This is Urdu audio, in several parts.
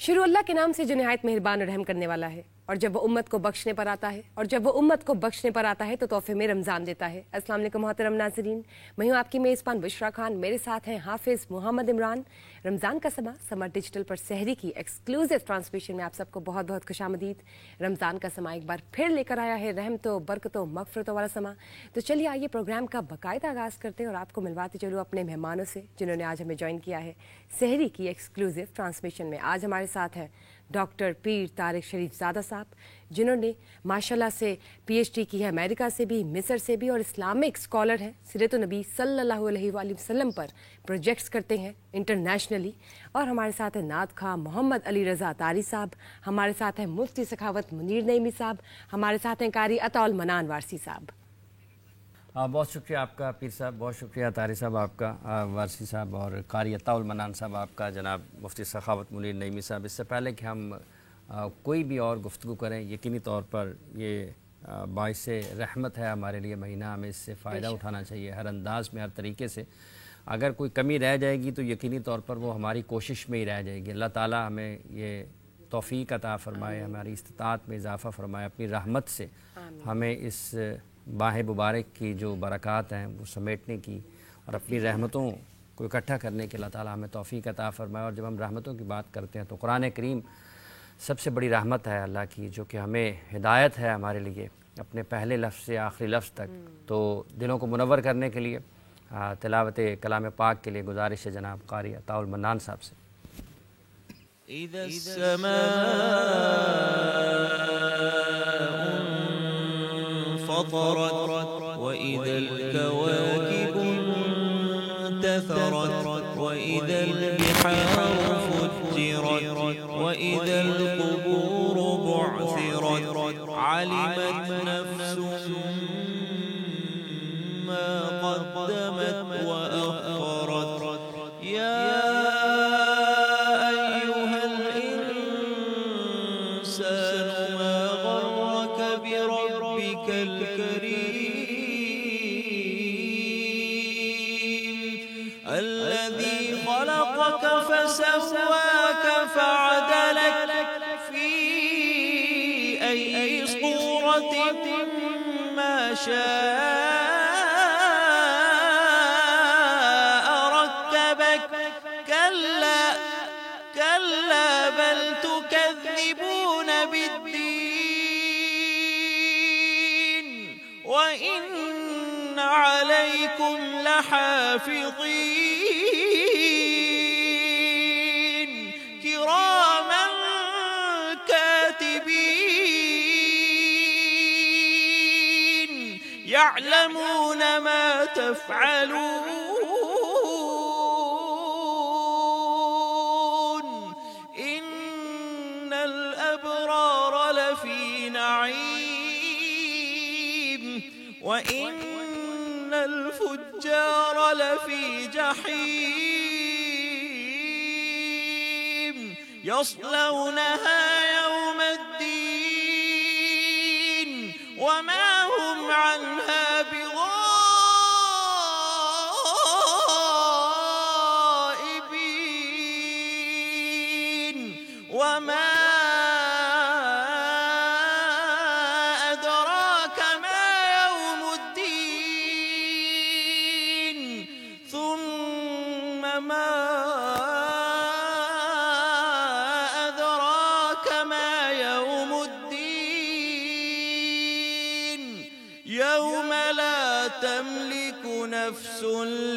شروع اللہ کے نام سے جو نہایت مہربان اور رحم کرنے والا ہے، اور جب وہ امت کو بخشنے پر آتا ہے تو تحفے میں رمضان دیتا ہے۔ السلام علیکم محترم ناظرین، میں ہوں آپ کی میزبان بشرا خان، میرے ساتھ ہیں حافظ محمد عمران۔ رمضان کا سمر ڈیجیٹل پر سحری کی ایکسکلوزیو ٹرانسمیشن میں آپ سب کو بہت بہت خوش آمدید۔ رمضان کا سما ایک بار پھر لے کر آیا ہے رحمتوں، برکتوں، مغفرتوں والا سما۔ تو چلیے آئیے پروگرام کا باقاعدہ آغاز کرتے ہیں اور آپ کو ملواتے چلو اپنے مہمانوں سے جنہوں نے آج ہمیں جوائن کیا ہے سحری کی ایکسکلوزیو ٹرانسمیشن میں۔ آج ہمارے ساتھ ہیں ڈاکٹر پیر طارق شریف زادہ صاحب، جنہوں نے ماشاءاللہ سے پی ایچ ڈی کی ہے امریکہ سے بھی، مصر سے بھی، اور اسلامک اسکالر ہیں، سیرت النبی صلی اللہ علیہ وآلہ وسلم پر پروجیکٹس کرتے ہیں انٹرنیشنلی۔ اور ہمارے ساتھ ہیں نعت خواں محمد علی رضا طاری صاحب، ہمارے ساتھ ہیں مفتی سخاوت منیر نعیمی صاحب، ہمارے ساتھ ہیں قاری عطا المنان وارسی صاحب۔ بہت شکریہ آپ کا پیر صاحب، بہت شکریہ طاری صاحب آپ کا، وارسی صاحب اور قاری عطا المنان صاحب آپ کا، جناب مفتی سخاوت منیر نعیمی صاحب۔ اس سے پہلے کہ ہم کوئی بھی اور گفتگو کریں، یقینی طور پر یہ باعث رحمت ہے ہمارے لیے مہینہ، ہمیں اس سے فائدہ اٹھانا چاہیے ہر انداز میں، ہر طریقے سے۔ اگر کوئی کمی رہ جائے گی تو یقینی طور پر وہ ہماری کوشش میں ہی رہ جائے گی۔ اللہ تعالیٰ ہمیں یہ توفیق عطا فرمائے، ہماری استطاعت میں اضافہ فرمائے، اپنی رحمت سے ہمیں اس ماہ مبارک کی جو برکات ہیں وہ سمیٹنے کی اور اپنی رحمتوں کو اکٹھا کرنے کے اللہ تعالیٰ ہمیں توفیق عطا فرمائے۔ اور جب ہم رحمتوں کی بات کرتے ہیں تو قرآن کریم سب سے بڑی رحمت ہے اللہ کی، جو کہ ہمیں ہدایت ہے ہمارے لیے اپنے پہلے لفظ سے آخری لفظ تک۔ تو دلوں کو منور کرنے کے لیے تلاوت کلام پاک کے لیے گزارش ہے جناب قاری عطا المنان صاحب سے۔ اذا السماء انفطرت واذا الكواكب انتثرت واذا البحار فجرت واذا القبور بعثرت علمت نفس ما قدمت وأخرت يا أيها الإنسان ما غرك بربك الكريم الذي خلقك فسواك فعدلك في أي صورة ما شاء ركبك كلا بل تكذبون بالدين وإن عليكم لحافظين كراما كاتبين يعلمون ما تفعلون إن الأبرار لفي نعيم وإن الفجار لفي جحيم يصلونها يوم الدين وما هم عنها بغائبين وما أدراك ما يوم الدين ثم ما أدراك ما يوم الدين يوم لا تملك نفس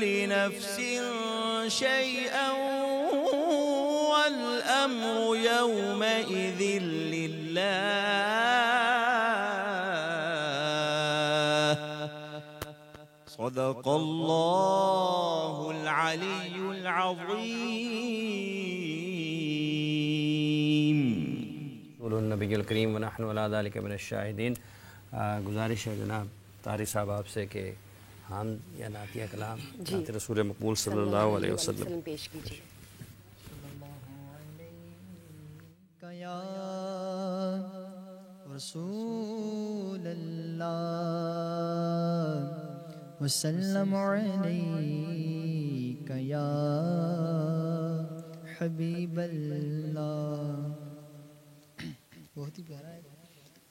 لنفس شيئا والأمر يومئذ لله صدق الله العلي العظيم رسول النبی الکریم ونحن علی ذلک من الشاہدین۔ گزارش ہے جناب طاری صاحب آپ سے کہ حمد یا نعتیہ کلام نعت رسول مقبول صلی اللہ علیہ وسلم پیش کیجیے۔ یا رسول اللہ وسلم علیک یا حبیب اللہ. بہت ہی پیارا ہے.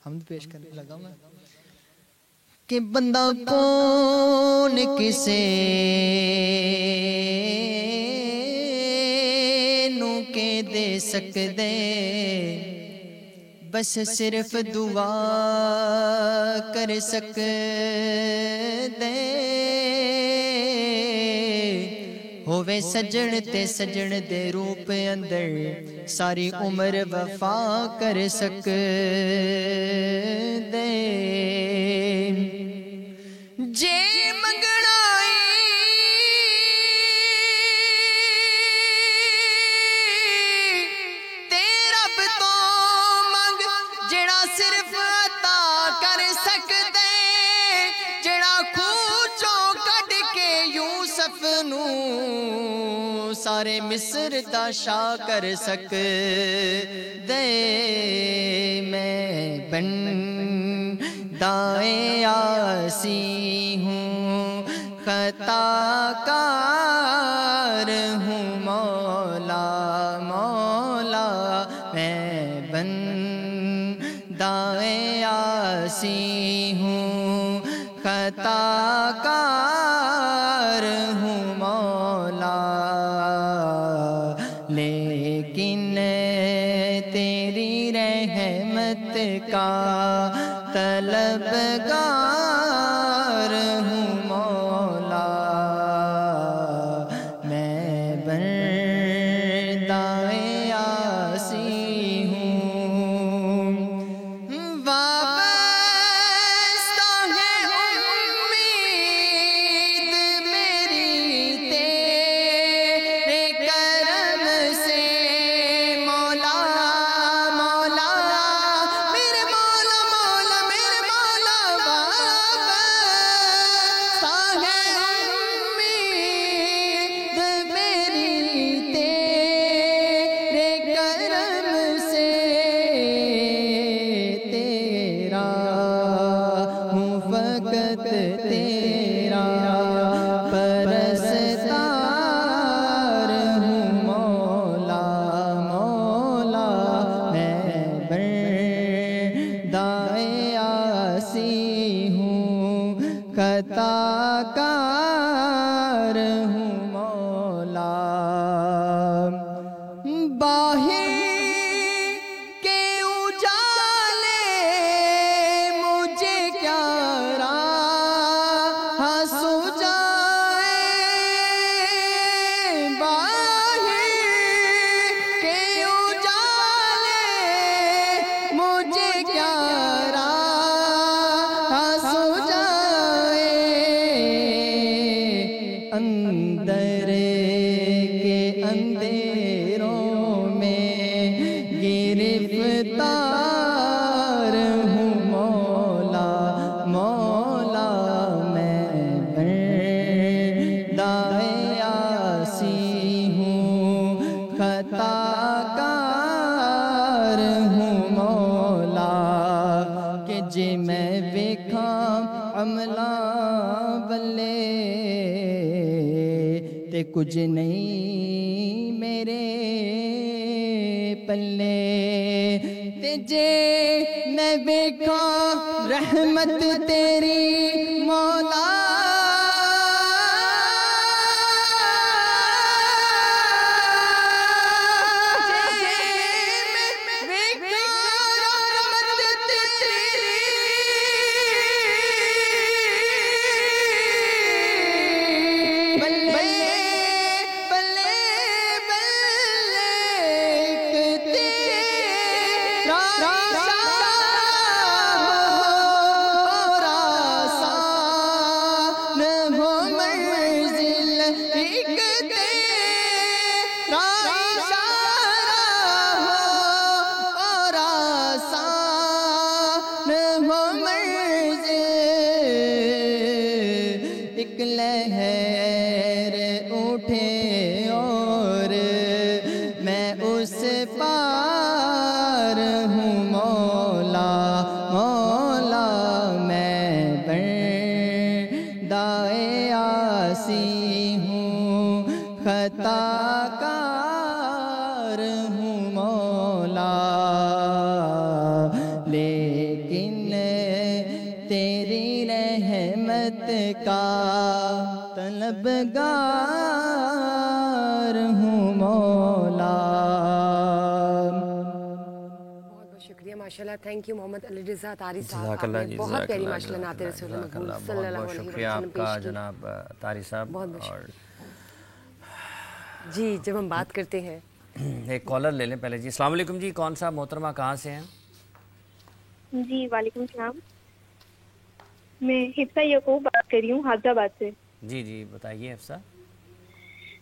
حمد پیش کرنے لگا میں کہ بندہ کون کسے نو کے دے سکدے بس صرف دعا کر سکدے ہووے سجن تے سجن دے روپ اندر ساری عمر وفا کر سکدے جے منگڑائی تے رب تو منگ جڑا صرف عطا کر سکدے جڑا کھوچوں کڈ کے یوسف نو سارے مصر دا شاہ کر سکدے میں بندائے آسی ہوں خطا کار ہوں مولا مولا میں بندائے آسی ہوں خطا کار ہوں مولا لیکن تیری رحمت کا طلبگار ہوں مولا میں بندائے آسی ہوں وابستہ ہے امید میری تیرے کرم سے مولا مولا میرے مولا مولا میرے مولا وابستہ ہے امید میری تیرے کرم سے تیرا ہوں فقط تیرا پرستار ہوں مولا مولا میں بندائے آسی ہوں خطا کار ہوں مولا باہر کے اجالے مجھے کیا راہ سجائے باہر کے اجالے مجھے کیا راہ سجائے اندر کے اندھیروں میں گرفتار ہوں مولا مولا میں بندائے آسی ہوں خطا کار ہوں مولا کہ جے میں ویکھاں عملاں بلے تے کچھ نہیں میرے پلے تے جے میں ویکھاں رحمت تیری مولا ایک لہر اٹھے اور میں اس پار ہوں مولا مولا میں بندائے آسی ہوں خطا کار طلبگار ہوں مولا. بہت شکریہ ماشاءاللہ. تھینک یو محمد علی رضا طاری صاحب. جزاک اللہ جی، بہت جزاک پیاری اللہ، ماشاءاللہ نعت رسول جزاک مقبول اللہ. صلی اللہ بہت علیہ شکریہ وسلم آپ کا پیش کی. جناب طاری صاحب. بہت اور جی جب ہم بات کرتے ہیں ایک کالر لے لیں پہلے. جی السلام علیکم جی، کون صاحب محترمہ کہاں سے ہیں؟ جی وعلیکم السلام. میں حفصہ یعقوب بات کر رہی ہوں حافظ آباد سے. جی جی بتائیے حفصہ.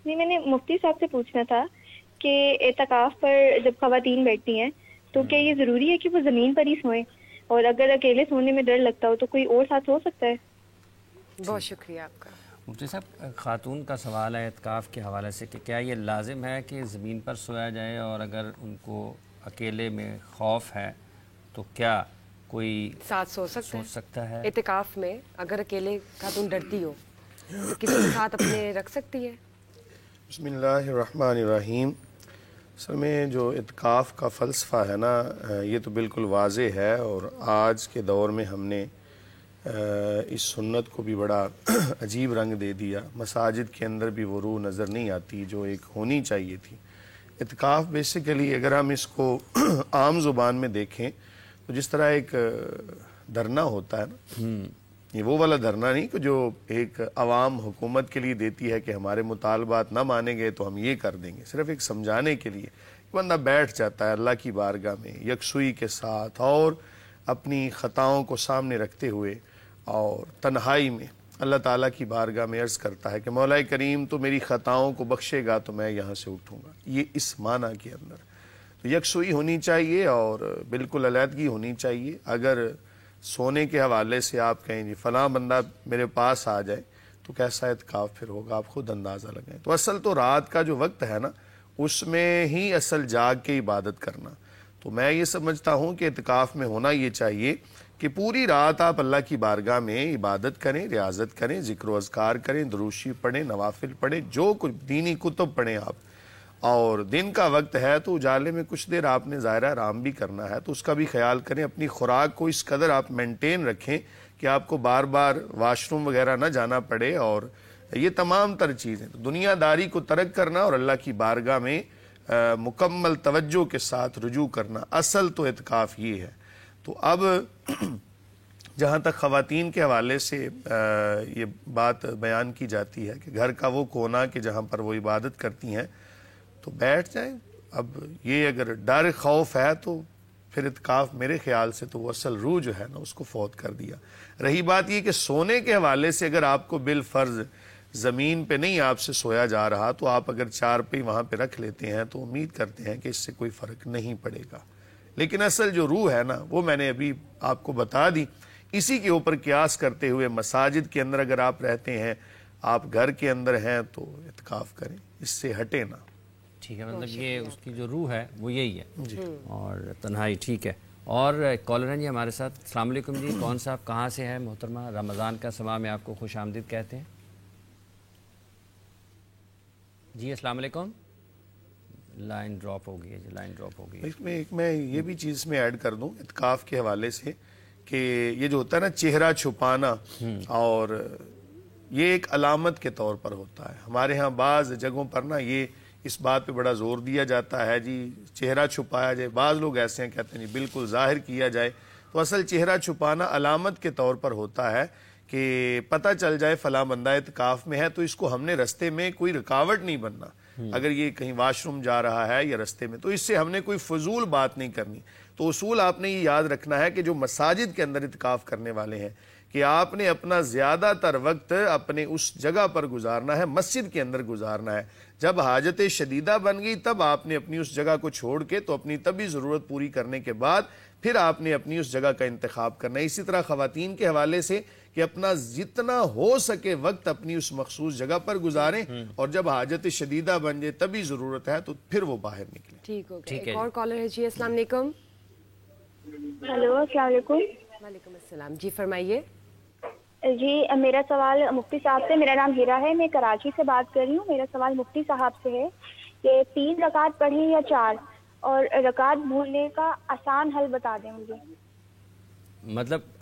جی میں نے مفتی صاحب سے پوچھنا تھا کہ اعتکاف پر جب خواتین بیٹھتی ہیں تو کیا یہ ضروری ہے کہ وہ زمین پر ہی سوئیں، اور اگر اکیلے سونے میں ڈر لگتا ہو تو کوئی اور ساتھ ہو سکتا ہے؟ بہت شکریہ آپ کا. مفتی صاحب خاتون کا سوال ہے اعتکاف کے حوالے سے کہ کیا یہ لازم ہے کہ زمین پر سویا جائے، اور اگر ان کو اکیلے میں خوف ہے تو کیا کوئی ساتھ سو سکتا ہے؟ اعتکاف میں اگر اکیلے خاتون ڈرتی ہو تو کسی کے ساتھ اپنے رکھ سکتی ہے؟ بسم اللہ الرحمن الرحیم. اصل میں جو اعتکاف کا فلسفہ ہے نا، یہ تو بالکل واضح ہے، اور آج کے دور میں ہم نے اس سنت کو بھی بڑا عجیب رنگ دے دیا. مساجد کے اندر بھی وہ روح نظر نہیں آتی جو ایک ہونی چاہیے تھی. اعتکاف بیسیکلی اگر ہم اس کو عام زبان میں دیکھیں تو جس طرح ایک دھرنا ہوتا ہے نا، یہ وہ والا دھرنا نہیں کہ جو ایک عوام حکومت کے لیے دیتی ہے کہ ہمارے مطالبات نہ مانیں گے تو ہم یہ کر دیں گے، صرف ایک سمجھانے کے لیے. بندہ بیٹھ جاتا ہے اللہ کی بارگاہ میں یکسوئی کے ساتھ اور اپنی خطاؤں کو سامنے رکھتے ہوئے اور تنہائی میں اللہ تعالیٰ کی بارگاہ میں عرض کرتا ہے کہ مولا کریم تو میری خطاؤں کو بخشے گا تو میں یہاں سے اٹھوں گا. یہ اس معنی کے اندر تو یکسوئی ہونی چاہیے اور بالکل علیحدگی ہونی چاہیے. اگر سونے کے حوالے سے آپ کہیں جی فلاں بندہ میرے پاس آ جائے تو کیسا اعتکاف پھر ہوگا، آپ خود اندازہ لگائیں. تو اصل تو رات کا جو وقت ہے نا، اس میں ہی اصل جاگ کے عبادت کرنا. تو میں یہ سمجھتا ہوں کہ اعتکاف میں ہونا یہ چاہیے کہ پوری رات آپ اللہ کی بارگاہ میں عبادت کریں، ریاضت کریں، ذکر و اذکار کریں، دروشی پڑھیں، نوافل پڑھیں، جو کچھ دینی کتب پڑھیں آپ. اور دن کا وقت ہے تو اجالے میں کچھ دیر آپ نے ظاہرہ آرام بھی کرنا ہے تو اس کا بھی خیال کریں. اپنی خوراک کو اس قدر آپ مینٹین رکھیں کہ آپ کو بار بار واش روم وغیرہ نہ جانا پڑے. اور یہ تمام تر چیزیں دنیا داری کو ترک کرنا اور اللہ کی بارگاہ میں مکمل توجہ کے ساتھ رجوع کرنا، اصل تو اعتکاف یہ ہے. تو اب جہاں تک خواتین کے حوالے سے یہ بات بیان کی جاتی ہے کہ گھر کا وہ کونا کہ جہاں پر وہ عبادت کرتی ہیں تو بیٹھ جائیں. اب یہ اگر ڈر خوف ہے تو پھر اعتکاف میرے خیال سے تو وہ اصل روح جو ہے نا اس کو فوت کر دیا. رہی بات یہ کہ سونے کے حوالے سے اگر آپ کو بالفرض زمین پہ نہیں آپ سے سویا جا رہا تو آپ اگر چارپائی وہاں پہ رکھ لیتے ہیں تو امید کرتے ہیں کہ اس سے کوئی فرق نہیں پڑے گا. لیکن اصل جو روح ہے نا وہ میں نے ابھی آپ کو بتا دی. اسی کے اوپر قیاس کرتے ہوئے مساجد کے اندر اگر آپ رہتے ہیں، آپ گھر کے اندر ہیں تو اعتکاف کریں، اس سے ہٹے نا. ٹھیک ہے، مطلب یہ اس کی جو روح ہے وہ یہی ہے اور تنہائی. ٹھیک ہے. اور ایک کالر ہیں جی ہمارے ساتھ. السلام علیکم جی، کون صاحب کہاں سے ہیں محترمہ؟ رمضان کا سما میں آپ کو خوش آمدید کہتے ہیں. جی السلام علیکم. لائن ڈراپ ہو گئی ہے جی، لائن ڈراپ ہو گئی ہے. میں یہ بھی چیز میں ایڈ کر دوں اعتکاف کے حوالے سے کہ یہ جو ہوتا ہے نا چہرہ چھپانا، اور یہ ایک علامت کے طور پر ہوتا ہے. ہمارے ہاں بعض جگہوں پر نا یہ اس بات پہ بڑا زور دیا جاتا ہے جی چہرہ چھپایا جائے. بعض لوگ ایسے ہیں کہتے ہیں جی بالکل ظاہر کیا جائے. تو اصل چہرہ چھپانا علامت کے طور پر ہوتا ہے کہ پتہ چل جائے فلاں بندہ اعتکاف میں ہے تو اس کو ہم نے رستے میں کوئی رکاوٹ نہیں بننا. اگر یہ کہیں واش روم جا رہا ہے یا رستے میں تو اس سے ہم نے کوئی فضول بات نہیں کرنی. تو اصول آپ نے یہ یاد رکھنا ہے کہ جو مساجد کے اندر اعتکاف کرنے والے ہیں کہ آپ نے اپنا زیادہ تر وقت اپنے اس جگہ پر گزارنا ہے، مسجد کے اندر گزارنا ہے. جب حاجت شدیدہ بن گئی تب آپ نے اپنی اس جگہ کو چھوڑ کے تو اپنی طبی ضرورت پوری کرنے کے بعد پھر آپ نے اپنی اس جگہ کا انتخاب کرنا ہے. اسی طرح خواتین کے حوالے سے کہ اپنا جتنا ہو سکے وقت اپنی اس مخصوص جگہ پر گزاریں اور جب حاجت شدیدہ بن جائے طبی ضرورت ہے تو پھر وہ باہر نکلیں. ٹھیک ہو گیا. ایک اور کالر ہے جی. السلام علیکم. ہیلو السلام علیکم. وعلیکم السلام. جی فرمائیے. جی میرا سوال مفتی صاحب سے. میرا نام ہیرا ہے، میں کراچی سے بات کر رہی ہوں. میرا سوال مفتی صاحب سے ہے کہ 3 رکعت پڑھیں یا 4، اور رکعت بھولنے کا آسان حل بتا دیں مجھے. مطلب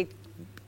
1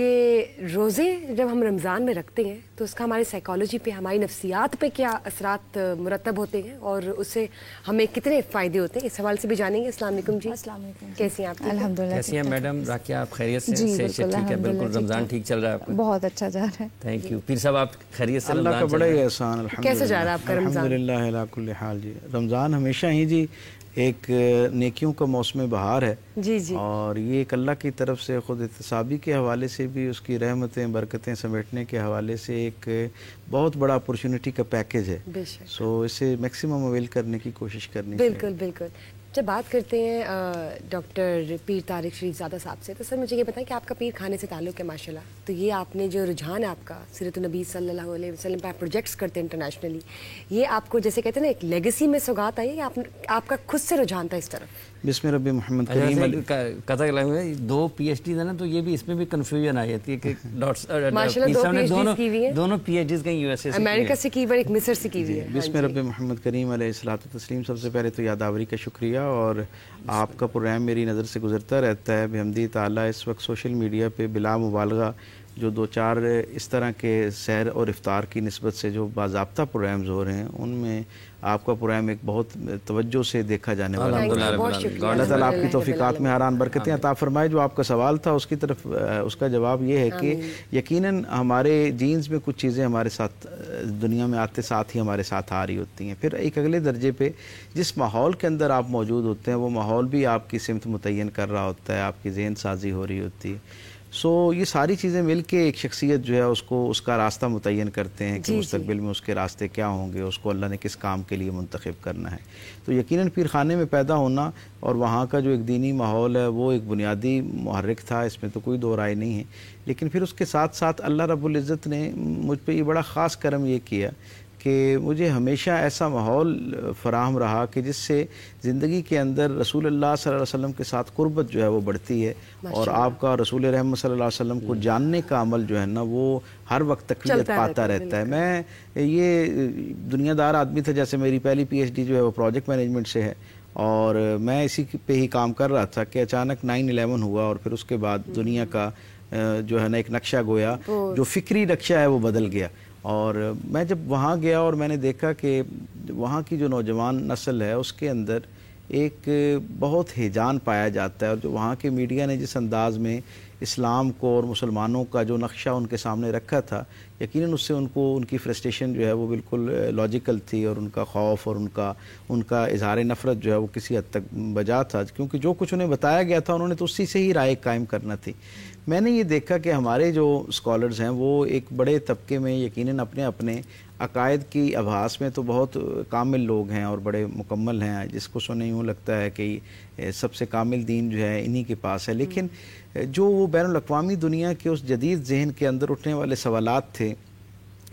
کہ روزے جب ہم رمضان میں رکھتے ہیں تو اس کا ہماری سائیکالوجی پہ، ہماری نفسیات پہ کیا اثرات مرتب ہوتے ہیں اور اس سے ہمیں کتنے فائدے ہوتے ہیں، اس حوالے سے بھی جانیں گے۔ السلام علیکم جی۔ السلام علیکم۔ کیسی ہیں آپ؟ الحمدللہ۔ کیسی ہیں میڈم راکیہ، آپ خیریت سے؟ جی صحت سے ٹھیک ہے؟ بالکل رمضان ٹھیک چل رہا ہے آپ کا؟ بہت اچھا جا رہا ہے، تھینک یو۔ پیر صاحب آپ خیریت سے؟ اللہ کا بڑا ہی احسان، الحمدللہ۔ کیسے جا رہا ہے آپ کا رمضان؟ الحمدللہ علی کل حال جی، رمضان ہمیشہ ہی جی ایک نیکیوں کا موسم بہار ہے جی جی، اور یہ ایک اللہ کی طرف سے خود احتسابی کے حوالے سے بھی، اس کی رحمتیں برکتیں سمیٹنے کے حوالے سے ایک بہت بڑا اپورچونٹی کا پیکیج ہے۔ بے شک، سو اسے میکسیمم اویل کرنے کی کوشش کرنی چاہیے۔ بالکل بالکل۔ جب بات کرتے ہیں ڈاکٹر پیر طارق شریف زادہ صاحب سے، تو سر مجھے یہ بتائیں کہ آپ کا پیر خانے سے تعلق ہے ماشاءاللہ، تو یہ آپ نے جو رجحان ہے آپ کا سیرت النبی صلی اللہ علیہ وسلم پہ آپ پروجیکٹس کرتے ہیں انٹرنیشنلی، یہ آپ کو جیسے کہتے ہیں نا ایک لیگیسی میں سوگات آئی ہے یا آپ کا خود سے رجحان تھا اس طرف؟ بسم رب محمد کریم علیہ قطع کلام ہے، 2 پی ایچ ڈیز ہیں نا، تو یہ بھی اس میں بھی کنفیوژن آ جاتی ہے کہ ماشاءاللہ 2 PhDs کی ہوئی ہیں، دونوں پی ایچ ڈیز کہیں یو ایس اے سے، امریکہ سے کی ہوئی، ایک مصر سے کی ہوئی ہے۔ بسم رب محمد کریم علیہ الصلوۃ والتسلیم۔ سب سے پہلے تو یادآوری کا شکریہ، اور آپ کا پروگرام میری نظر سے گزرتا رہتا ہے بحمدی تعالیٰ۔ اس وقت سوشل میڈیا پہ بلا مبالغہ جو 2-4 اس طرح کے سحر اور افطار کی نسبت سے جو باضابطہ پروگرامز ہو رہے ہیں، ان میں آپ کا پروگرام ایک بہت توجہ سے دیکھا جانے والا ہے۔ اللہ تعالیٰ آپ کی توفیقات میں حیران برکتیں عطا فرمائے۔ جو آپ کا سوال تھا اس کی طرف اس کا جواب یہ ہے کہ یقیناً ہمارے جینز میں کچھ چیزیں ہمارے ساتھ دنیا میں آتے ساتھ ہی ہمارے ساتھ آ رہی ہوتی ہیں، پھر ایک اگلے درجے پہ جس ماحول کے اندر آپ موجود ہوتے ہیں وہ ماحول بھی آپ کی سمت متعین کر رہا ہوتا ہے، آپ کی ذہن سازی ہو رہی ہوتی ہے۔ سو یہ ساری چیزیں مل کے ایک شخصیت جو ہے اس کا راستہ متعین کرتے ہیں کہ مستقبل میں اس کے راستے کیا ہوں گے، اس کو اللہ نے کس کام کے لیے منتخب کرنا ہے۔ تو یقیناً پیر خانے میں پیدا ہونا اور وہاں کا جو ایک دینی ماحول ہے وہ ایک بنیادی محرک تھا، اس میں تو کوئی دو رائے نہیں ہے۔ لیکن پھر اس کے ساتھ ساتھ اللہ رب العزت نے مجھ پہ یہ بڑا خاص کرم یہ کیا کہ مجھے ہمیشہ ایسا ماحول فراہم رہا کہ جس سے زندگی کے اندر رسول اللہ صلی اللہ علیہ وسلم کے ساتھ قربت جو ہے وہ بڑھتی ہے، اور آپ کا رسول رحمت صلی اللہ علیہ وسلم کو جاننے کا عمل جو ہے نا وہ ہر وقت تقویت پاتا رہتا ہے۔ میں یہ دنیا دار آدمی تھا، جیسے میری پہلی پی ایچ ڈی جو ہے وہ پروجیکٹ مینجمنٹ سے ہے، اور میں اسی پہ ہی کام کر رہا تھا کہ اچانک 9/11 ہوا، اور پھر اس کے بعد دنیا کا جو ہے نا ایک نقشہ گویا، جو فکری نقشہ ہے وہ بدل گیا۔ اور میں جب وہاں گیا اور میں نے دیکھا کہ وہاں کی جو نوجوان نسل ہے اس کے اندر ایک بہت ہیجان پایا جاتا ہے، اور جو وہاں کے میڈیا نے جس انداز میں اسلام کو اور مسلمانوں کا جو نقشہ ان کے سامنے رکھا تھا، یقیناً اس سے ان کی فرسٹریشن جو ہے وہ بالکل لاجیکل تھی، اور ان کا خوف اور ان کا اظہار نفرت جو ہے وہ کسی حد تک بجا تھا، کیونکہ جو کچھ انہیں بتایا گیا تھا انہوں نے تو اسی سے ہی رائے قائم کرنا تھی۔ میں نے یہ دیکھا کہ ہمارے جو اسکالرز ہیں وہ ایک بڑے طبقے میں یقیناً اپنے عقائد کی ابحاث میں تو بہت کامل لوگ ہیں اور بڑے مکمل ہیں، جس کو سنے یوں لگتا ہے کہ سب سے کامل دین جو ہے انہی کے پاس ہے، لیکن جو وہ بین الاقوامی دنیا کے اس جدید ذہن کے اندر اٹھنے والے سوالات تھے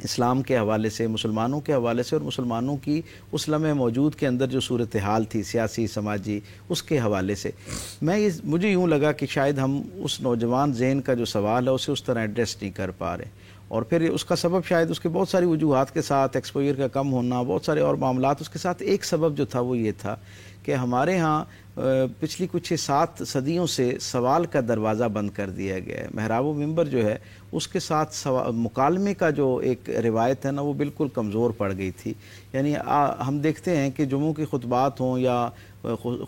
اسلام کے حوالے سے، مسلمانوں کے حوالے سے، اور مسلمانوں کی اس لمحہ موجود کے اندر جو صورتحال تھی سیاسی سماجی، اس کے حوالے سے مجھے یوں لگا کہ شاید ہم اس نوجوان ذہن کا جو سوال ہے اسے اس طرح ایڈریس نہیں کر پا رہے، اور پھر اس کا سبب شاید اس کے بہت ساری وجوہات کے ساتھ ایکسپوجر کا کم ہونا، بہت سارے اور معاملات، اس کے ساتھ ایک سبب جو تھا وہ یہ تھا کہ ہمارے ہاں پچھلی کچھ 7 صدیوں سے سوال کا دروازہ بند کر دیا گیا ہے۔ محراب و منبر جو ہے اس کے ساتھ مکالمے کا جو ایک روایت ہے نا وہ بالکل کمزور پڑ گئی تھی۔ یعنی ہم دیکھتے ہیں کہ جمعوں کی خطبات ہوں یا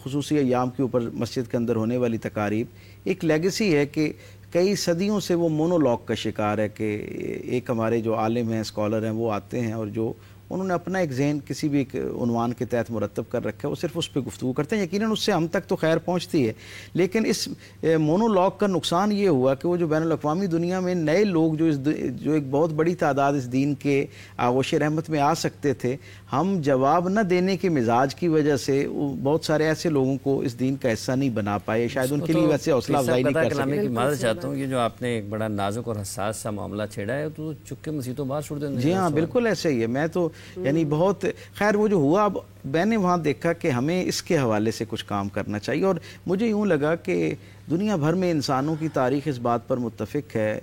خصوصی ایام کے اوپر مسجد کے اندر ہونے والی تقاریب، ایک لیگیسی ہے کہ کئی صدیوں سے وہ مونولوگ کا شکار ہے کہ ایک ہمارے جو عالم ہیں، اسکالر ہیں، وہ آتے ہیں اور جو انہوں نے اپنا ایک ذہن کسی بھی ایک عنوان کے تحت مرتب کر رکھا ہے، وہ صرف اس پہ گفتگو کرتے ہیں۔ یقیناً اس سے ہم تک تو خیر پہنچتی ہے، لیکن اس مونولوگ کا نقصان یہ ہوا کہ وہ جو بین الاقوامی دنیا میں نئے لوگ جو ایک بہت بڑی تعداد اس دین کے آغوش رحمت میں آ سکتے تھے، ہم جواب نہ دینے کے مزاج کی وجہ سے بہت سارے ایسے لوگوں کو اس دین کا حصہ نہیں بنا پائے، شاید ان کے لیے ویسے حوصلہ افزائی نہیں کر سکے۔ معذرت چاہتا ہوں، یہ جو آپ نے ایک بڑا نازک اور حساس سا معاملہ چھیڑا ہے تو چک کے مسیحوں باہر چھوڑ دینا۔ جی ہاں، بالکل ایسے ہی ہے۔ میں تو یعنی بہت خیر وہ جو ہوا، اب میں نے وہاں دیکھا کہ ہمیں اس کے حوالے سے کچھ کام کرنا چاہیے. اور مجھے یوں لگا کہ دنیا بھر میں انسانوں کی تاریخ اس بات پر متفق ہے,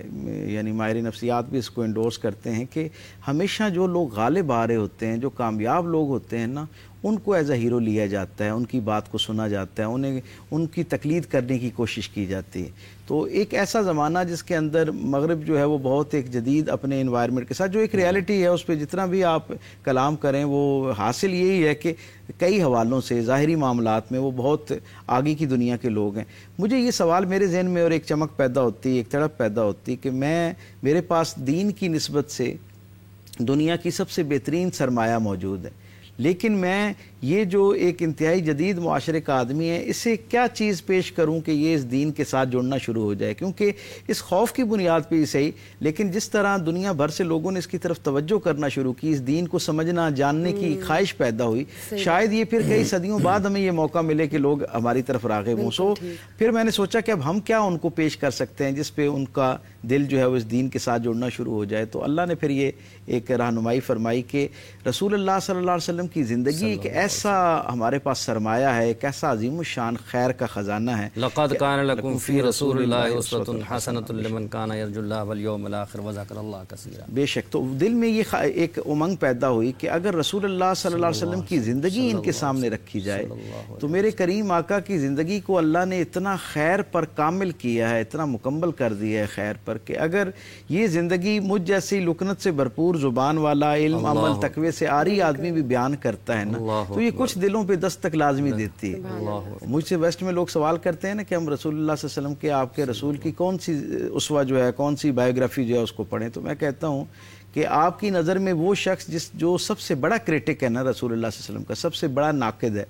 یعنی ماہر نفسیات بھی اس کو انڈورس کرتے ہیں کہ ہمیشہ جو لوگ غالب آ رہے ہوتے ہیں, جو کامیاب لوگ ہوتے ہیں نا, ان کو ایز اے ہیرو لیا جاتا ہے, ان کی بات کو سنا جاتا ہے, انہیں ان کی تقلید کرنے کی کوشش کی جاتی ہے. تو ایک ایسا زمانہ جس کے اندر مغرب جو ہے وہ بہت ایک جدید اپنے انوائرمنٹ کے ساتھ, جو ایک ریالٹی ہے اس پہ جتنا بھی آپ کلام کریں وہ حاصل یہی ہے کہ کئی حوالوں سے ظاہری معاملات میں وہ بہت آگے کی دنیا کے لوگ ہیں. مجھے یہ سوال میرے ذہن میں اور ایک چمک پیدا ہوتی ہے, ایک تڑپ پیدا ہوتی ہے کہ میرے پاس دین کی نسبت سے دنیا کی سب سے بہترین سرمایہ موجود ہے, لیکن میں یہ جو ایک انتہائی جدید معاشرے کا آدمی ہے اسے کیا چیز پیش کروں کہ یہ اس دین کے ساتھ جڑنا شروع ہو جائے. کیونکہ اس خوف کی بنیاد پہ ہی صحیح, لیکن جس طرح دنیا بھر سے لوگوں نے اس کی طرف توجہ کرنا شروع کی, اس دین کو سمجھنا جاننے کی خواہش پیدا ہوئی, شاید یہ پھر کئی صدیوں بعد ہمیں یہ موقع ملے کہ لوگ ہماری طرف راغب ہوں. سو پھر میں نے سوچا کہ اب ہم کیا ان کو پیش کر سکتے ہیں جس پہ ان کا دل جو ہے وہ اس دین کے ساتھ جڑنا شروع ہو جائے. تو اللہ نے پھر یہ ایک رہنمائی فرمائی کہ رسول اللہ صلی اللہ علیہ وسلم کی زندگی ایک ایسا ہمارے پاس سرمایہ ہے, ایک ایسا عظیم الشان خیر کا خزانہ ہے. لقد كان لكم في رسول الله اسوة حسنة لمن كان يرجو الله واليوم الاخر وذكر الله كثيرا. بے شک. تو دل میں یہ ایک امنگ پیدا ہوئی کہ اگر رسول اللہ صلی اللہ علیہ وسلم کی زندگی ان کے سامنے رکھی جائے تو میرے کریم آقا کی زندگی کو اللہ نے اتنا خیر پر کامل کیا ہے, اتنا مکمل کر دیا ہے خیر پر, کہ اگر یہ زندگی مجھ جیسی لکنت سے بھرپور زبان والا, علم عمل تقوی سے عاری آدمی بھی بیان کرتا ہے نا, تو یہ کچھ دلوں پہ دستک لازمی دیتی ہے. مجھ سے ویسٹ میں لوگ سوال کرتے ہیں نا کہ ہم رسول اللہ صلی اللہ علیہ وسلم کے, آپ کے رسول کی کون سی اسوہ جو ہے, کون سی بایوگرافی جو ہے اس کو پڑھیں. تو میں کہتا ہوں کہ آپ کی نظر میں وہ شخص جو سب سے بڑا کریٹک ہے نا رسول اللہ صلی اللہ علیہ وسلم کا, سب سے بڑا ناقد ہے,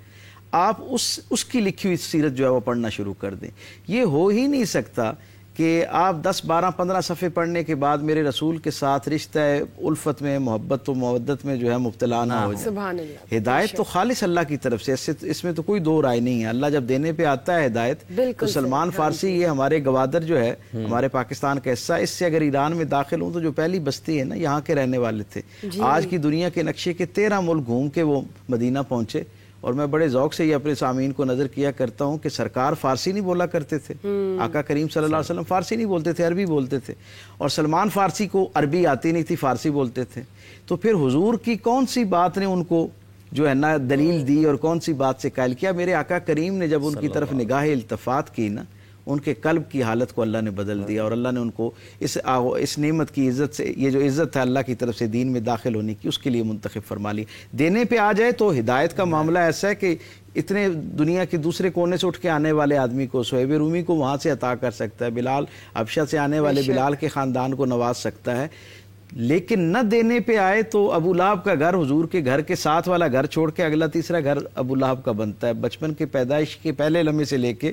آپ اس کی لکھی ہوئی سیرت جو ہے وہ پڑھنا شروع کر دیں. یہ ہو ہی نہیں سکتا کہ آپ 10 12 15 صفحے پڑھنے کے بعد میرے رسول کے ساتھ رشتہ الفت میں, محبت و مودت میں جو ہے مبتلا نہ ہو جائے. سبحان اللہ. ہدایت تو خالص اللہ کی طرف سے, اس میں تو کوئی دو رائے نہیں ہے. اللہ جب دینے پہ آتا ہے ہدایت, تو سلمان فارسی یہ ہمارے گوادر جو ہے, ہمارے پاکستان کا حصہ, اس سے اگر ایران میں داخل ہوں تو جو پہلی بستی ہے نا, یہاں کے رہنے والے تھے. آج کی دنیا کے نقشے کے 13 ملک گھوم کے وہ مدینہ پہنچے. اور میں بڑے ذوق سے یہ اپنے سامعین کو نظر کیا کرتا ہوں کہ سرکار فارسی نہیں بولا کرتے تھے, آقا کریم صلی اللہ علیہ وسلم فارسی نہیں بولتے تھے, عربی بولتے تھے. اور سلمان فارسی کو عربی آتی نہیں تھی, فارسی بولتے تھے. تو پھر حضور کی کون سی بات نے ان کو جو ہے نا دلیل دی اور کون سی بات سے قائل کیا. میرے آقا کریم نے جب ان کی طرف نگاہ التفات کی نا, ان کے قلب کی حالت کو اللہ نے بدل دیا, اور اللہ نے ان کو اس نعمت کی عزت سے, یہ جو عزت ہے اللہ کی طرف سے دین میں داخل ہونے کی, اس کے لیے منتخب فرما لی. دینے پہ آ جائے تو ہدایت کا معاملہ ایسا ہے کہ اتنے دنیا کے دوسرے کونے سے اٹھ کے آنے والے آدمی کو, صہیب رومی کو وہاں سے عطا کر سکتا ہے, بلال حبشہ سے آنے والے بلال کے خاندان کو نواز سکتا ہے. لیکن نہ دینے پہ آئے تو ابو لہب کا گھر, حضور کے گھر کے ساتھ والا گھر چھوڑ کے اگلا تیسرا گھر ابو لہب کا بنتا ہے. بچپن کے پیدائش کے پہلے لمحے سے لے کے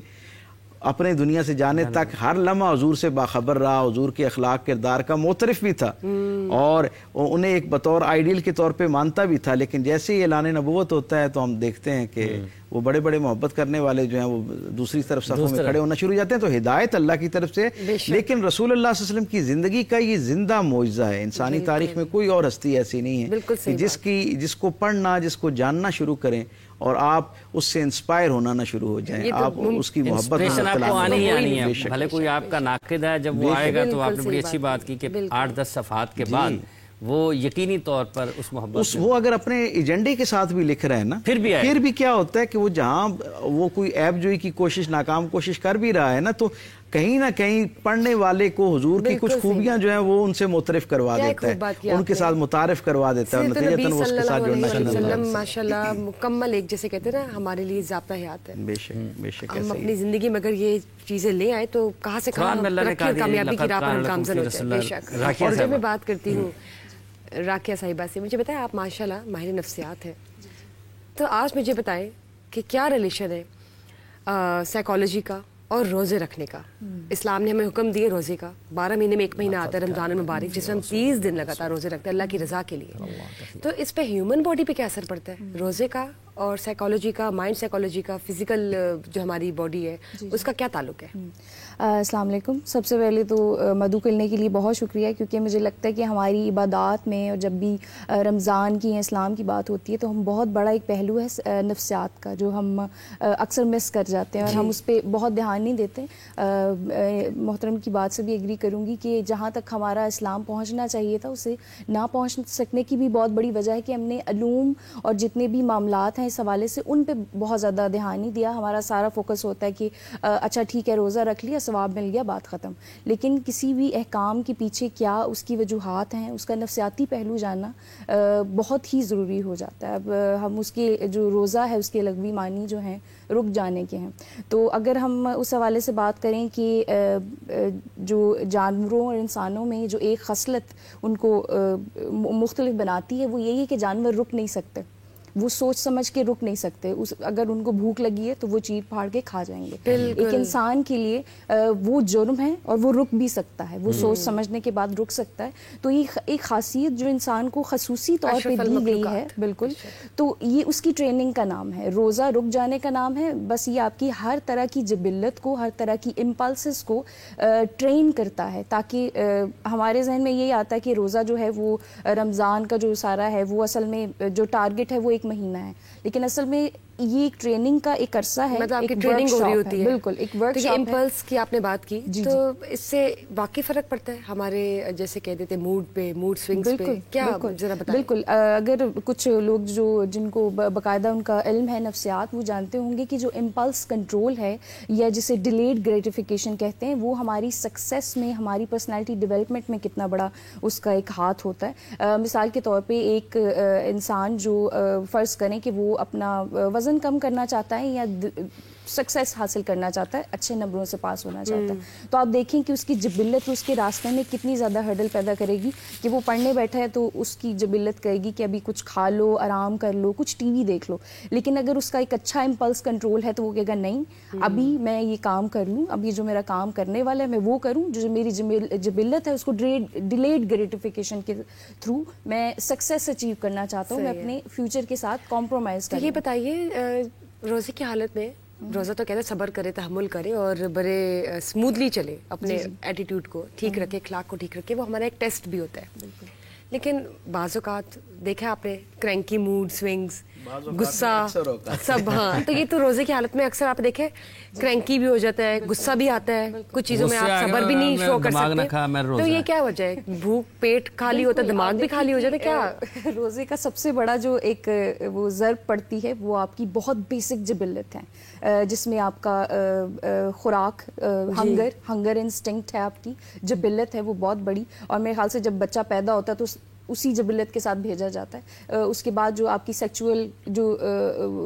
اپنے دنیا سے جانے تک ہر لمحہ حضور سے باخبر رہا, حضور کے اخلاق کردار کا معترف بھی تھا, اور انہیں ایک بطور آئیڈیل کے طور پہ مانتا بھی تھا. لیکن جیسے ہی اعلان نبوت ہوتا ہے تو ہم دیکھتے ہیں کہ وہ بڑے بڑے محبت کرنے والے جو ہیں وہ دوسری طرف صفوں میں کھڑے ہونا شروع ہو جاتے ہیں. تو ہدایت اللہ کی طرف سے, لیکن رسول اللہ صلی اللہ علیہ وسلم کی زندگی کا یہ زندہ معجزہ ہے. انسانی تاریخ میں کوئی اور ہستی ایسی نہیں ہے کہ جس کو پڑھنا, جس کو جاننا شروع کریں اور آپ اس سے انسپائر ہونا نہ شروع ہو جائیں, آپ اس کی محبت میں آپ کو آنی ہی آنی ہے. بھلے کوئی آپ کا ناقد ہے, جب وہ آئے گا تو آپ نے بڑی اچھی بات کی کہ 8-10 صفحات کے بعد وہ یقینی طور پر اس محبت وہ اگر اپنے ایجنڈے کے ساتھ بھی لکھ رہے ہیں نا, پھر بھی کیا ہوتا ہے کہ وہ جہاں وہ کوئی عیب جوئی کی کوشش, ناکام کوشش کر بھی رہا ہے نا, تو کہیں نہ کہیں پڑھنے والے کو حضور کی کچھ خوبیاں جو ہیں وہ ان سے متعارف کروا دیتا ہے, ان کے ساتھ متعارف کروا دیتا ہے, اور نتیجتاً وہ اس کے ساتھ جڑنا شروع ہوتا ہے. ماشاءاللہ مکمل ایک جیسے کہتے ہیں نا ہمارے لیے ضابطہ حیات ہے. بے شک بے شک. ہم اپنی زندگی میں اگر یہ چیزیں لے آئے تو کہاں سے کہاں کامیابی کی راہ پر ہم گامزن ہو جائیں. بے شک. اور جب میں بات کرتی ہوں راکیہ صاحبہ سے, مجھے بتائیں آپ ماشاءاللہ ماہر نفسیات ہیں, تو آج مجھے بتائیں کہ کیا ریلیشن ہے سائیکالوجی کا اور روزے رکھنے کا. اسلام نے ہمیں حکم دیے روزے کا, 12 مہینے میں ایک مہینہ آتا ہے رمضان المبارک, جس میں ہم 30 دن لگاتار روزے رکھتے ہیں اللہ کی رضا کے لیے. تو اس پہ ہیومن باڈی پہ کیا اثر پڑتا ہے روزے کا اور سائیکالوجی کا، مائنڈ سائیکالوجی کا، فزیکل جو ہماری باڈی ہے اس کا کیا تعلق ہے؟ السلام علیکم. سب سے پہلے تو مدعو کرنے کے لیے بہت شکریہ، کیونکہ مجھے لگتا ہے کہ ہماری عبادات میں اور جب بھی رمضان کی یا اسلام کی بات ہوتی ہے تو ہم بہت بڑا ایک پہلو ہے نفسیات کا جو ہم اکثر مس کر جاتے ہیں اور ہم اس پہ بہت دھیان نہیں دیتے. محترم کی بات سے بھی ایگری کروں گی کہ جہاں تک ہمارا اسلام پہنچنا چاہیے تھا اسے نہ پہنچ سکنے کی بھی بہت بڑی وجہ ہے کہ ہم نے علوم اور جتنے بھی معاملات ہیں اس حوالے سے ان پہ بہت زیادہ دھیان نہیں دیا. ہمارا سارا فوکس ہوتا ہے کہ اچھا ٹھیک ہے روزہ رکھ لیا، ثواب مل گیا، بات ختم. لیکن کسی بھی احکام کے پیچھے کیا اس کی وجوہات ہیں، اس کا نفسیاتی پہلو جاننا بہت ہی ضروری ہو جاتا ہے. اب ہم اس کے جو روزہ ہے اس کے لغوی معنی جو ہیں رک جانے کے ہیں. تو اگر ہم اس حوالے سے بات کریں کہ جو جانوروں اور انسانوں میں جو ایک خصلت ان کو مختلف بناتی ہے وہ یہی ہے کہ جانور رک نہیں سکتے، وہ سوچ سمجھ کے رک نہیں سکتے. اگر ان کو بھوک لگی ہے تو وہ چیر پھاڑ کے کھا جائیں گے. ایک انسان کے لیے وہ جرم ہے اور وہ رک بھی سکتا ہے، وہ سوچ سمجھنے کے بعد رک سکتا ہے. تو یہ ایک خاصیت جو انسان کو خصوصی طور پہ دی گئی ہے، بالکل، تو یہ اس کی ٹریننگ کا نام ہے. روزہ رک جانے کا نام ہے. بس یہ آپ کی ہر طرح کی جبلت کو، ہر طرح کی امپلسز کو ٹرین کرتا ہے، تاکہ ہمارے ذہن میں یہی آتا ہے کہ روزہ جو ہے وہ رمضان کا جو سارا ہے وہ اصل میں جو ٹارگٹ ہے وہ ایک مہینہ ہے، لیکن اصل میں یہ ایک ٹریننگ کا ایک عرصہ ہے، مطلب آپ کی ٹریننگ ہو رہی ہوتی ہے. بالکل ایک ورک شاپ. امپلس کی آپ نے بات کی تو اس سے واقعی فرق پڑتا ہے ہمارے جیسے کہہ دیتے موڈ پہ، موڈ سوئنگز پہ؟ کیا ذرا بتائیں. بالکل. اگر کچھ لوگ جن کو باقاعدہ ان کا علم ہے نفسیات، وہ جانتے ہوں گے کہ جو امپلس کنٹرول ہے یا جسے ڈیلیڈ گریٹیفیکیشن کہتے ہیں، وہ ہماری سکسیس میں، ہماری پرسنالٹی ڈیولپمنٹ میں کتنا بڑا اس کا ایک ہاتھ ہوتا ہے. مثال کے طور پہ ایک انسان جو فرض کریں کہ وہ اپنا وزن کم کرنا چاہتا ہے یا سکسیس حاصل کرنا چاہتا ہے، اچھے نمبروں سے پاس ہونا چاہتا ہے، تو آپ دیکھیں کہ اس کی جبلت اس کے راستے میں کتنی زیادہ ہرڈل پیدا کرے گی. کہ وہ پڑھنے بیٹھا ہے تو اس کی جبلت کہے گی کہ ابھی کچھ کھا لو، آرام کر لو، کچھ ٹی وی دیکھ لو. لیکن اگر اس کا ایک اچھا امپلس کنٹرول ہے تو وہ کہے گا نہیں، ابھی میں یہ کام کر لوں، اب یہ جو میرا کام کرنے والا ہے میں وہ کروں. جو میری جبلت ہے اس کو ڈیلیڈ گریٹیفیکیشن کے تھرو میں سکسیس اچیو کرنا چاہتا ہوں، میں اپنے فیوچر کے ساتھ کمپرومائز کروں. یہ بتائیے روزے کی حالت میں، روزہ تو کہتے ہیں صبر کرے، تحمل کرے اور بڑے اسموتھلی چلے، اپنے ایٹیٹیوڈ کو ٹھیک رکھے، اخلاق کو ٹھیک رکھے، وہ ہمارا ایک ٹیسٹ بھی ہوتا ہے. لیکن بعض اوقات دیکھا آپ نے کرینکی موڈ سوئنگز، غصہ سب، ہاں تو یہ تو روزے کی حالت میں اکثر آپ دیکھیں کرینکی بھی ہو جاتا ہے، غصہ بھی آتا ہے، کچھ چیزوں میں آپ صبر بھی نہیں شو کر سکتے. تو یہ کیا وجہ ہے؟ بھوک، پیٹ خالی ہوتا ہے، دماغ بھی خالی ہو جاتا ہے کیا؟ روزے کا سب سے بڑا جو ایک وہ ضرب پڑتی ہے وہ آپ کی بہت بیسک جبلت ہے، جس میں آپ کا خوراک، ہنگر انسٹنکٹ ہے، آپ کی جبلت ہے وہ بہت بڑی. اور میرے خیال سے جب بچہ پیدا ہوتا ہے تو اسی جبلت کے ساتھ بھیجا جاتا ہے. اس کے بعد جو آپ کی سیکچول جو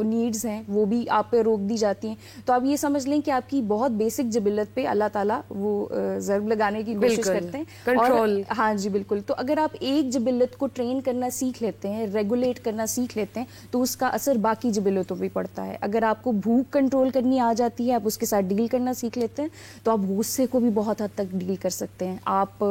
نیڈز ہیں وہ بھی آپ پہ روک دی جاتی ہیں. تو آپ یہ سمجھ لیں کہ آپ کی بہت بیسک جبلت پہ اللہ تعالیٰ وہ ضرب لگانے کی کوشش کرتے ہیں، کنٹرول. ہاں جی بالکل. تو اگر آپ ایک جبلت کو ٹرین کرنا سیکھ لیتے ہیں، ریگولیٹ کرنا سیکھ لیتے ہیں، تو اس کا اثر باقی جبلتوں پہ پڑتا ہے. اگر آپ کو بھوک کنٹرول کرنی آ جاتی ہے، آپ اس کے ساتھ ڈیل کرنا سیکھ لیتے ہیں، تو آپ غصے کو بھی بہت حد تک ڈیل کر سکتے ہیں. آپ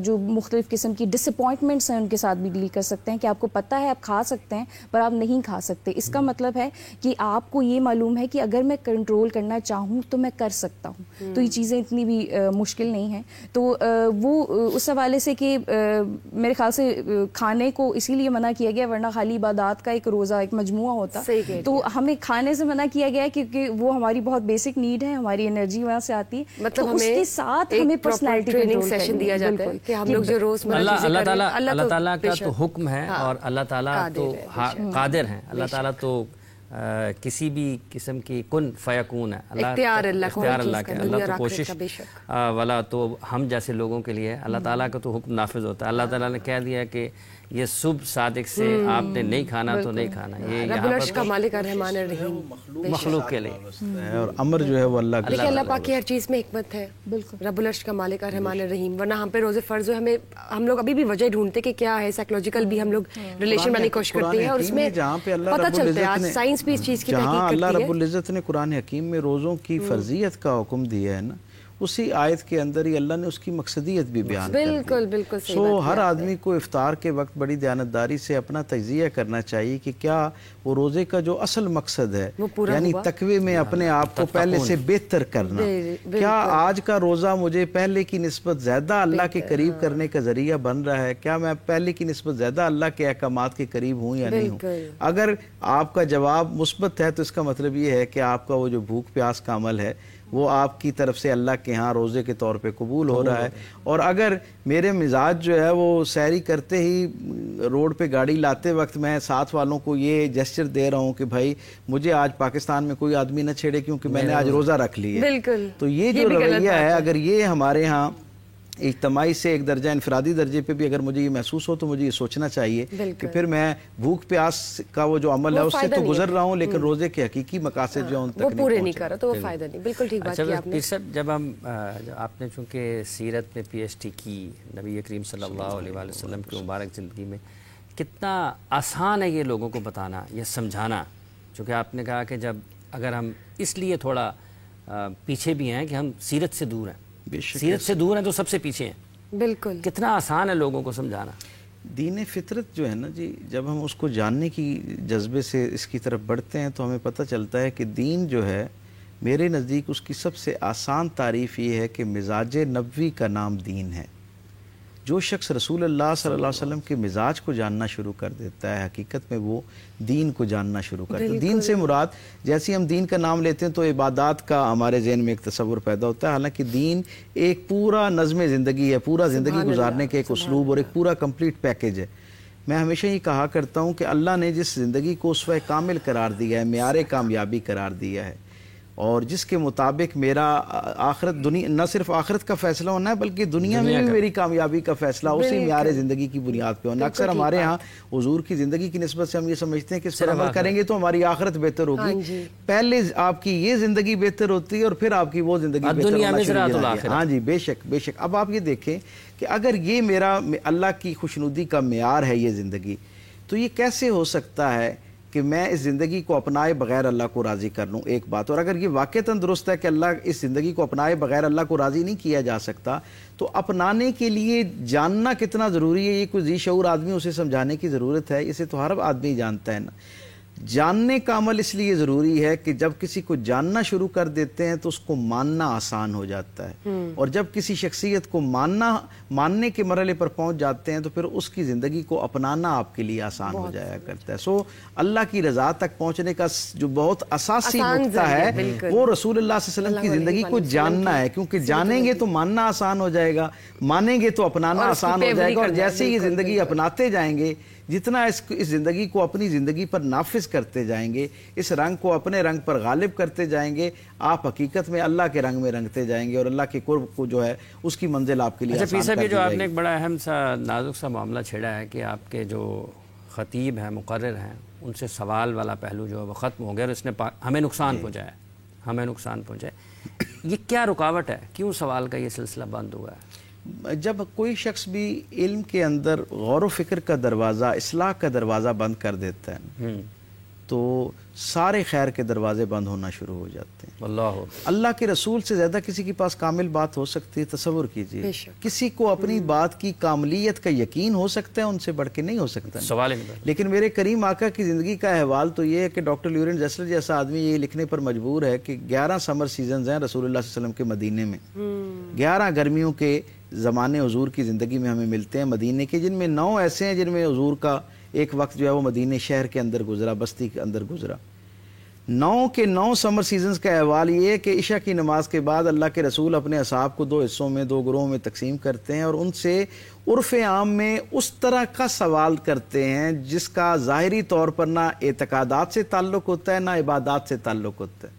جو مختلف قسم کی ڈس اپوائنٹمنٹس ان کے ساتھ بھی ڈیل کر سکتے ہیں کہ آپ کو پتہ ہے آپ کھا سکتے ہیں پر آپ نہیں کھا سکتے. اس کا مطلب ہے کہ آپ کو یہ معلوم ہے کہ اگر میں کنٹرول کرنا چاہوں تو میں کر سکتا ہوں. تو یہ چیزیں اتنی بھی مشکل نہیں ہیں. تو وہ اس حوالے سے کہ میرے خیال سے کھانے کو اسی لیے منع کیا گیا، ورنہ خالی عبادات کا ایک روزہ ایک مجموعہ ہوتا. تو ہمیں کھانے سے منع کیا گیا کیونکہ وہ ہماری بہت بیسک نیڈ ہے، ہماری انرجی وہاں سے آتی ہے. مطلب اس کے ساتھ ہمیں پرسنالٹی ٹریننگ سیشن دیا جاتا ہے کہ ہم لوگ جو روز اللہ تعالیٰ کا تو حکم ہے اور اللہ تعالیٰ تو قادر ہیں. اللہ تعالیٰ تو کسی بھی قسم کی کن فیکون ہے، اختیار اللہ کا. اللہ تو کوشش والا تو ہم جیسے لوگوں کے لیے اللہ تعالیٰ کا تو حکم نافذ ہوتا ہے. اللہ تعالیٰ نے کہہ دیا کہ یہ صبح صادق سے آپ نے نہیں کھانا تو نہیں کھانا. یہ رب العرش کا مالک الرحمن الرحیم مخلوق کے لیے، اور امر جو ہے وہ اللہ کا. اللہ پاک کی ہر چیز میں حکمت ہے. بالکل رب العرش کا مالک الرحمن الرحیم. ورنہ ہم پہ روزے فرض ہو، ہم لوگ ابھی بھی وجہ ڈھونڈتے کہ کیا ہے. سائیکولوجیکل بھی ہم لوگ ریلیشن بنانے کی کوشش کرتے ہیں اور اس میں پتہ چلتا ہے آج سائنس بھی اس چیز کی تحقیق کرتی ہے. اللہ رب العزت نے قرآن حکیم میں روزوں کی فرضیت کا حکم دیا ہے نا، اسی آیت کے اندر ہی اللہ نے اس کی مقصدیت بھی بیان کر دی۔ بالکل بالکل صحیح سو بات ہر کی آپ آدمی کو افطار کے وقت بڑی دیانتداری سے اپنا تجزیہ کرنا چاہیے کہ کیا وہ روزے کا جو اصل مقصد ہے وہ پورا یعنی ہوا؟ تقوی میں اپنے آپ کو پہلے سے بہتر کرنا، کیا آج کا روزہ مجھے پہلے کی نسبت زیادہ اللہ کے قریب کرنے کا ذریعہ بن رہا ہے؟ کیا میں پہلے کی نسبت زیادہ اللہ کے احکامات کے قریب ہوں یا نہیں ہوں؟ اگر آپ کا جواب مثبت ہے تو اس کا مطلب یہ ہے کہ آپ کا وہ جو بھوک پیاس کا عمل ہے وہ آپ کی طرف سے اللہ کے ہاں روزے کے طور پہ قبول ہو رہا ہے۔ اور اگر میرے مزاج جو ہے وہ سیری کرتے ہی روڈ پہ گاڑی لاتے وقت میں ساتھ والوں کو یہ جیسچر دے رہا ہوں کہ بھائی مجھے آج پاکستان میں کوئی آدمی نہ چھیڑے کیونکہ میں نے آج روزہ رکھ لی ہے، بالکل، تو یہ جو رویہ ہے اگر یہ ہمارے ہاں اجتماعی سے ایک درجہ انفرادی درجے پہ بھی اگر مجھے یہ محسوس ہو تو مجھے یہ سوچنا چاہیے کہ پھر میں بھوک پیاس کا وہ جو عمل ہے اس سے تو گزر رہا ہوں لیکن روزے کے حقیقی مقاصد جو ان تک وہ پورے نہیں کر رہا تو وہ فائدہ نہیں۔ بالکل ٹھیک بات کی آپ نے۔ پیر صاحب جب ہم آپ نے چونکہ سیرت میں پی ایچ ڈی کی، نبی کریم صلی اللہ علیہ وآلہ وسلم کی مبارک زندگی میں، کتنا آسان ہے یہ لوگوں کو بتانا یا سمجھانا، چونکہ آپ نے کہا کہ جب اگر ہم اس لیے تھوڑا پیچھے بھی ہیں کہ ہم سیرت سے دور ہیں، سیرت سے دور ہیں تو سب سے پیچھے ہیں، بالکل کتنا آسان ہے لوگوں کو سمجھانا۔ دین فطرت جو ہے نا جی، جب ہم اس کو جاننے کی جذبے سے اس کی طرف بڑھتے ہیں تو ہمیں پتہ چلتا ہے کہ دین جو ہے میرے نزدیک اس کی سب سے آسان تعریف یہ ہے کہ مزاج نبوی کا نام دین ہے۔ جو شخص رسول اللہ صلی اللہ علیہ وسلم کے مزاج کو جاننا شروع کر دیتا ہے حقیقت میں وہ دین کو جاننا شروع کرتا ہے۔ دین سے مراد جیسے ہم دین کا نام لیتے ہیں تو عبادات کا ہمارے ذہن میں ایک تصور پیدا ہوتا ہے، حالانکہ دین ایک پورا نظم زندگی ہے، پورا زندگی گزارنے کے ایک اسلوب اور ایک پورا کمپلیٹ پیکیج ہے۔ میں ہمیشہ یہ کہا کرتا ہوں کہ اللہ نے جس زندگی کو اسوہ کامل قرار دیا ہے، معیار کامیابی قرار دیا ہے، اور جس کے مطابق میرا آخرت دنیا نہ صرف آخرت کا فیصلہ ہونا ہے بلکہ دنیا میں بھی میری کامیابی کا فیصلہ اسی معیار زندگی کی بنیاد پہ ہونا۔ اکثر ہمارے ہاں حضور کی زندگی کی نسبت سے ہم یہ سمجھتے ہیں کہ اس پر عمل کریں گے تو ہماری آخرت بہتر ہوگی، پہلے آپ کی یہ زندگی بہتر ہوتی ہے اور پھر آپ کی وہ زندگی بہتر ہونا شروع ہوتی ہے۔ ہاں جی، بے شک بے شک۔ اب آپ یہ دیکھیں کہ اگر یہ میرا اللہ کی خوشنودی کا معیار ہے یہ زندگی، تو یہ کیسے ہو سکتا ہے کہ میں اس زندگی کو اپنائے بغیر اللہ کو راضی کر لوں؟ ایک بات، اور اگر یہ واقعتاً درست ہے کہ اللہ اس زندگی کو اپنائے بغیر اللہ کو راضی نہیں کیا جا سکتا، تو اپنانے کے لیے جاننا کتنا ضروری ہے یہ کوئی ذی شعور آدمی اسے سمجھانے کی ضرورت ہے؟ اسے تو ہر آدمی جانتا ہے نا۔ جاننے کا عمل اس لیے ضروری ہے کہ جب کسی کو جاننا شروع کر دیتے ہیں تو اس کو ماننا آسان ہو جاتا ہے، اور جب کسی شخصیت کو ماننے کے مرحلے پر پہنچ جاتے ہیں تو پھر اس کی زندگی کو اپنانا آپ کے لیے آسان ہو جایا کرتا ہے۔ سو اللہ کی رضا تک پہنچنے کا جو بہت اساسی نقطہ ہے وہ رسول اللہ صلی اللہ علیہ وسلم کی زندگی کو جاننا ہے، کیونکہ جانیں گے تو ماننا آسان ہو جائے گا، مانیں گے تو اپنانا آسان ہو جائے گا، اور جیسے یہ زندگی اپناتے جائیں گے، جتنا اس زندگی کو اپنی زندگی پر نافذ کرتے جائیں گے، اس رنگ کو اپنے رنگ پر غالب کرتے جائیں گے، آپ حقیقت میں اللہ کے رنگ میں رنگتے جائیں گے اور اللہ کے قرب کو جو ہے اس کی منزل آپ کے لیے آسان کر دی جائے گی۔ جو آپ نے ایک بڑا اہم سا نازک سا معاملہ چھیڑا ہے کہ آپ کے جو خطیب ہیں، مقرر ہیں، ان سے سوال والا پہلو جو ہے وہ ختم ہو گیا اور اس نے ہمیں نقصان پہنچایا۔ یہ کیا رکاوٹ ہے؟ کیوں سوال کا یہ سلسلہ بند ہوا ہے؟ جب کوئی شخص بھی علم کے اندر غور و فکر کا دروازہ، اصلاح کا دروازہ بند کر دیتا ہے تو سارے خیر کے دروازے بند ہونا شروع ہو جاتے ہیں۔ اللہ کے رسول سے زیادہ کسی کے پاس کامل بات ہو سکتی ہے؟ تصور کیجئے، کسی کو اپنی بات کی کاملیت کا یقین ہو سکتا ہے، ان سے بڑھ کے نہیں ہو سکتا۔ سوال نہیں۔ لیکن میرے کریم آقا کی زندگی کا احوال تو یہ ہے کہ ڈاکٹر لیورن زیسلر جیسا آدمی یہ لکھنے پر مجبور ہے کہ 11 سمر سیزنز ہیں رسول اللہ صلی اللہ علیہ وسلم کے مدینے میں، 11 گرمیوں کے زمانے حضور کی زندگی میں ہمیں ملتے ہیں مدینے کے، جن میں 9 ایسے ہیں جن میں حضور کا ایک وقت جو ہے وہ مدینے شہر کے اندر گزرا، بستی کے اندر گزرا۔ 9 کے 9 سمر سیزنز کا احوال یہ ہے کہ عشاء کی نماز کے بعد اللہ کے رسول اپنے اصحاب کو 2 حصوں میں 2 گروہوں میں تقسیم کرتے ہیں اور ان سے عرف عام میں اس طرح کا سوال کرتے ہیں جس کا ظاہری طور پر نہ اعتقادات سے تعلق ہوتا ہے نہ عبادات سے تعلق ہوتا ہے۔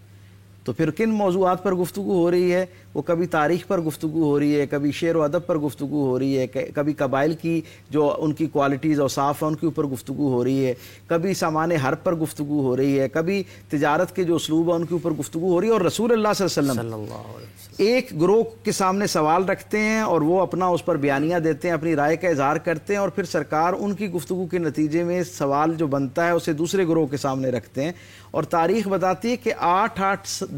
تو پھر کن موضوعات پر گفتگو ہو رہی ہے؟ وہ کبھی تاریخ پر گفتگو ہو رہی ہے، کبھی شعر و ادب پر گفتگو ہو رہی ہے، کبھی قبائل کی جو ان کی کوالٹیز اور صاف ہیں ان کے اوپر گفتگو ہو رہی ہے، کبھی سامان حرب پر گفتگو ہو رہی ہے، کبھی تجارت کے جو اسلوب ہیں ان کے اوپر گفتگو ہو رہی ہے۔ اور رسول اللہ صلی اللہ علیہ وسلم ایک گروہ کے سامنے سوال رکھتے ہیں اور وہ اپنا اس پر بیانیہ دیتے ہیں، اپنی رائے کا اظہار کرتے ہیں، اور پھر سرکار ان کی گفتگو کے نتیجے میں سوال جو بنتا ہے اسے دوسرے گروہ کے سامنے رکھتے ہیں، اور تاریخ بتاتی ہے کہ 8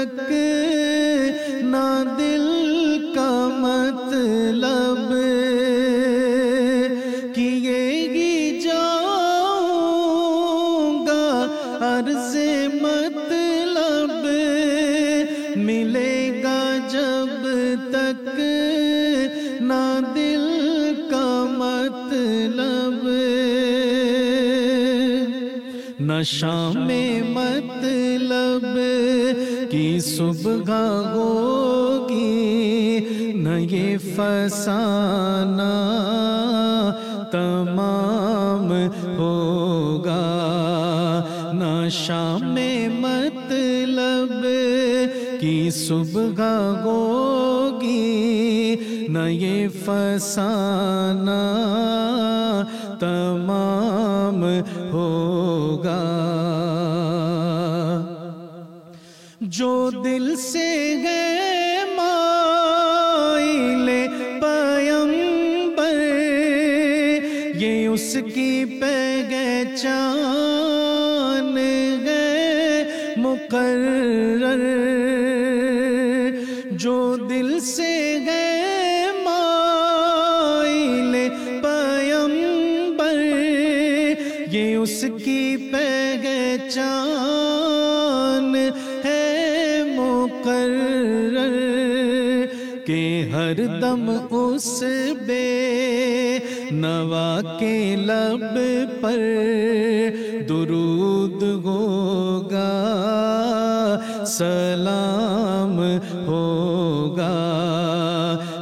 تک نہ دل کا مطلب کیے گی جاؤں گا عرض مطلب ملے گا جب تک نہ دل کا مطلب نہ شام مطلب کی صبح ہوگی نہ یہ فسانہ تمام ہوگا نہ شام مطلب کی صبح ہوگی نہ یہ فسانہ تمام ہوگا جو دل سے ہے مائل پیمبر یہ اس کی پہچان ہے مقرر جو دل سے ہے مائل پیمبر یہ اس کی پہچان ہے مقرر کہ ہر دم اس بے نوا کے لب پر درود ہوگا سلام ہوگا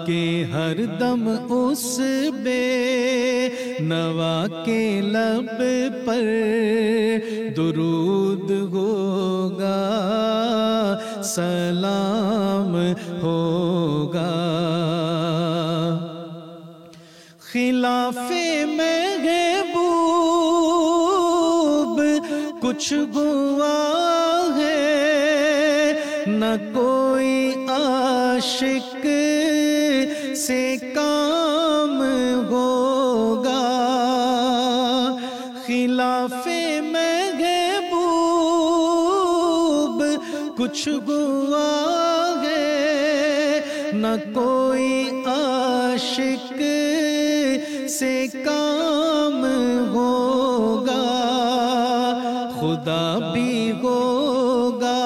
کہ ہر دم اس بے نوا کے لب پر درود ہوگا سلام ہوگا خلاف محبوب کچھ ہوا ہے نہ کوئی عاشق سے کام ہوگا خلاف محبوب کچھ ہوا ہے نہ کوئی عاشق سے کام ہوگا خدا بھی ہوگا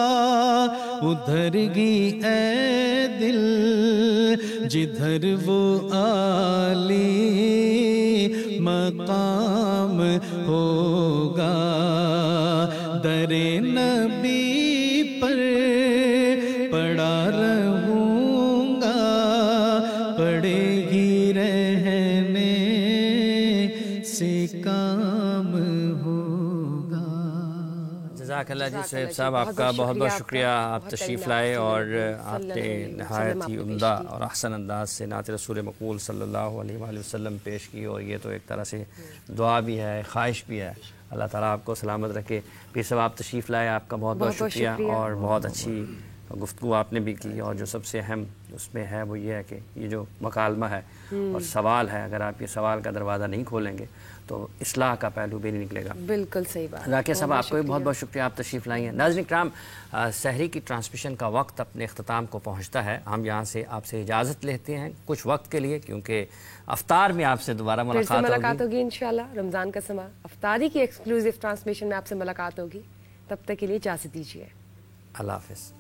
ادھر ہی اے دل جدھر وہ عالی مقام ہوگا در نبی پر پڑا رہوں گا پڑے ہی رہنے سے کام ہوگا. جزاک اللہ جی سہیب صاحب، آپ کا بہت بہت شکریہ. آپ تشریف لائے اور آپ نے نہایت ہی عمدہ اور احسن انداز سے نعت رسول مقبول صلی اللہ علیہ وآلہ وسلم پیش کی، اور یہ تو ایک طرح سے دعا بھی ہے، خواہش بھی ہے. اللہ تعالیٰ آپ کو سلامت رکھے. پیر صاحب آپ تشریف لائے، آپ کا بہت بہت شکریہ اور بہت اچھی گفتگو آپ نے بھی کی. اور جو سب سے اہم اس میں ہے وہ یہ ہے کہ یہ جو مکالمہ ہے اور سوال ہے، اگر آپ یہ سوال کا دروازہ نہیں کھولیں گے تو اصلاح کا پہلو بھی نہیں نکلے گا. بالکل صحیح بات. راکیہ صاحب آپ کو بھی بہت بہت شکریہ، آپ تشریف لائیں. ناظرین کرام، سحری کی ٹرانسمیشن کا وقت اپنے اختتام کو پہنچتا ہے. ہم یہاں سے آپ سے اجازت لیتے ہیں کچھ وقت کے لیے، کیونکہ افطار میں آپ سے دوبارہ ملاقات ہوگی انشاءاللہ. رمضان کا سما افطاری کی ایکسکلوزیو ٹرانسمیشن میں آپ سے ملاقات ہوگی. تب تک کے لیے اجازت دیجیے. اللہ حافظ.